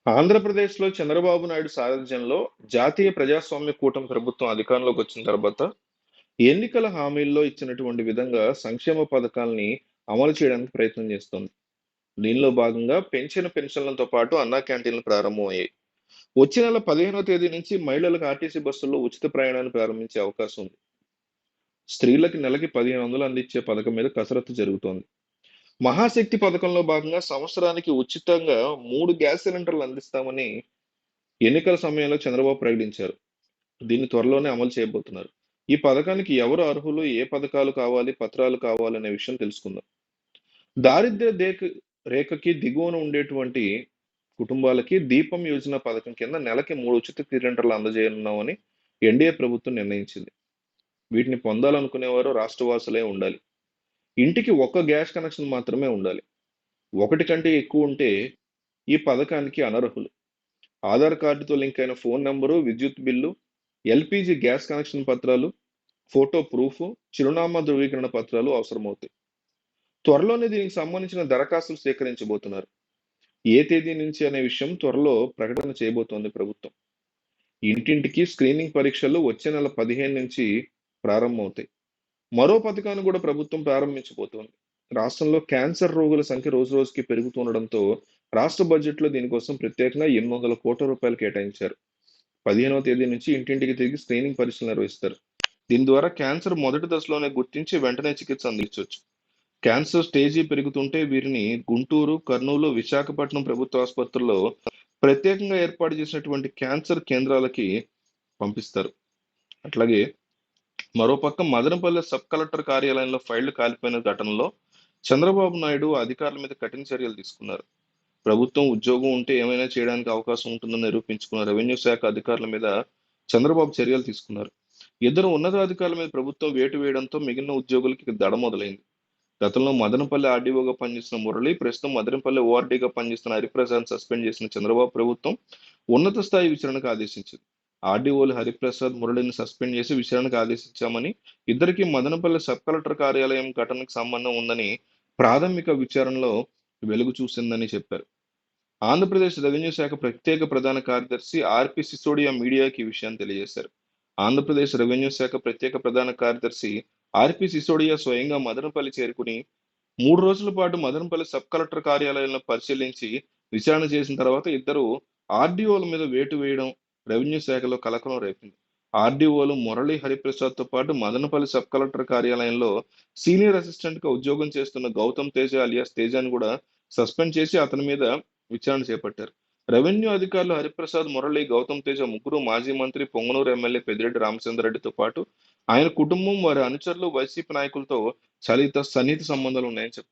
ఆంధ్రప్రదేశ్‌లో చంద్రబాబు నాయుడు సారథ్యంలో జాతీయ ప్రజాస్వామ్య కూటమి ప్రభుత్వం అధికారంలోకి వచ్చిన తర్వాత ఎన్నికల హామీల్లో ఇచ్చినటువంటి విధంగా సంక్షేమ పథకాల్ని అమలు చేయడానికి ప్రయత్నం చేస్తోంది. దీనిలో భాగంగా పెంచిన పెన్షన్లతో పాటు అన్నా క్యాంటీన్‌లు ప్రారంభమయ్యాయి. వచ్చే నెల 15వ తేదీ నుంచి మహిళలకు ఆర్టీసీ బస్సుల్లో ఉచిత ప్రయాణాన్ని ప్రారంభించే అవకాశం ఉంది. స్త్రీలకి నెలకి 1500 అందించే పథకం మీద కసరత్తు జరుగుతోంది. మహాశక్తి పథకంలో భాగంగా సంవత్సరానికి ఉచితంగా 3 గ్యాస్ సిలిండర్లు అందిస్తామని ఎన్నికల సమయంలో చంద్రబాబు ప్రకటించారు. దీన్ని త్వరలోనే అమలు చేయబోతున్నారు. ఈ పథకానికి ఎవరు అర్హులు, ఏ పథకాలు కావాలి, పత్రాలు కావాలనే విషయం తెలుసుకుందాం. దారిద్ర్య రేఖకి దిగువన ఉండేటువంటి కుటుంబాలకి దీపం యోజన పథకం కింద నెలకి 3 ఉచిత సిలిండర్లు అందజేయనున్నామని ఎన్డీఏ ప్రభుత్వం నిర్ణయించింది. వీటిని పొందాలనుకునేవారు రాష్ట్రవాసులే ఉండాలి. ఇంటికి ఒక్క గ్యాస్ కనెక్షన్ మాత్రమే ఉండాలి. ఒకటి కంటే ఎక్కువ ఉంటే ఈ పథకానికి అనర్హులు. ఆధార్ కార్డుతో లింక్ అయిన ఫోన్ నంబరు, విద్యుత్ బిల్లు, ఎల్‌పీజీ గ్యాస్ కనెక్షన్ పత్రాలు, ఫోటో ప్రూఫ్, చిరునామా ధృవీకరణ పత్రాలు అవసరమవుతాయి. త్వరలోనే దీనికి సంబంధించిన దరఖాస్తులు స్వీకరించబోతున్నారు. ఏ తేదీ నుంచి అనే విషయం త్వరలో ప్రకటన చేయబోతోంది ప్రభుత్వం. ఇంటింటికి స్క్రీనింగ్ పరీక్షలు వచ్చే నెల 15 నుంచి ప్రారంభమవుతాయి. మరో పథకాన్ని కూడా ప్రభుత్వం ప్రారంభించబోతోంది. రాష్ట్రంలో క్యాన్సర్ రోగుల సంఖ్య రోజురోజుకి పెరుగుతుండడంతో రాష్ట్ర బడ్జెట్‌లో దీనికోసం ప్రత్యేకంగా 800 కోట్ల రూపాయలు కేటాయించారు. 15వ తేదీ నుంచి ఇంటింటికి తిరిగి స్క్రీనింగ్ పరీక్షలు నిర్వహిస్తారు. దీని ద్వారా క్యాన్సర్ మొదటి దశలోనే గుర్తించి వెంటనే చికిత్స అందించవచ్చు. క్యాన్సర్ స్టేజీ పెరుగుతుంటే వీరిని గుంటూరు, కర్నూలు, విశాఖపట్నం ప్రభుత్వ ఆసుపత్రుల్లో ప్రత్యేకంగా ఏర్పాటు చేసినటువంటి క్యాన్సర్ కేంద్రాలకి పంపిస్తారు. అట్లాగే మరోపక్క మదనపల్లె సబ్ కలెక్టర్ కార్యాలయంలో ఫైళ్లు కాలిపోయిన ఘటనలో చంద్రబాబు నాయుడు అధికారుల మీద కఠిన చర్యలు తీసుకున్నారు. ప్రభుత్వం ఉద్యోగం ఉంటే ఏమైనా చేయడానికి అవకాశం ఉంటుందని నిరూపించుకున్న రెవెన్యూ శాఖ అధికారుల మీద చంద్రబాబు చర్యలు తీసుకున్నారు. ఇద్దరు ఉన్నతాధికారుల మీద ప్రభుత్వం వేటు వేయడంతో మిగిలిన ఉద్యోగులకి దడ మొదలైంది. గతంలో మదనపల్లి ఆర్డీఓగా పనిచేసిన మురళి, ప్రస్తుతం మదనపల్లి ఓఆర్డీగా పనిచేస్తున్న హరిప్రసాద్ సస్పెండ్ చేసిన చంద్రబాబు ప్రభుత్వం ఉన్నత స్థాయి విచారణకు ఆదేశించింది. ఆర్డీఓలు హరిప్రసాద్, మురళిని సస్పెండ్ చేసి విచారణకు ఆదేశించామని, ఇద్దరికి మదనపల్లి సబ్ కలెక్టర్ కార్యాలయం ఘటనకు సంబంధం ఉందని ప్రాథమిక విచారణలో వెలుగు చూసిందని చెప్పారు. ఆంధ్రప్రదేశ్ రెవెన్యూ శాఖ ప్రత్యేక ప్రధాన కార్యదర్శి ఆర్‌పి సిసోడియా మీడియాకి ఈ విషయాన్ని తెలియజేశారు. ఆంధ్రప్రదేశ్ రెవెన్యూ శాఖ ప్రత్యేక ప్రధాన కార్యదర్శి ఆర్‌పి సిసోడియా స్వయంగా మదనపల్లి చేరుకుని 3 రోజుల పాటు మదనపల్లి సబ్ కలెక్టర్ కార్యాలయంలో పరిశీలించి విచారణ చేసిన తర్వాత ఇద్దరు ఆర్‌డీఓల మీద వేటు వేయడం రెవెన్యూ శాఖలో కలకలం రేపింది. ఆర్‌డీఓలు మురళి, హరిప్రసాద్‌తో పాటు మదనపల్లి సబ్ కలెక్టర్ కార్యాలయంలో సీనియర్ అసిస్టెంట్‌గా ఉద్యోగం చేస్తున్న గౌతమ్ తేజ అలియాస్ తేజాని కూడా సస్పెండ్ చేసి అతని మీద విచారణ చేపట్టారు. రెవెన్యూ అధికారులు హరిప్రసాద్, మురళి, గౌతమ్ తేజ ముగ్గురు మాజీ మంత్రి పొంగనూరు ఎమ్మెల్యే పెద్దిరెడ్డి రామచంద్రారెడ్డితో పాటు ఆయన కుటుంబం, వారి అనుచరులు, వైసీపీ నాయకులతో సన్నిహిత సంబంధాలు ఉన్నాయని చెప్పారు.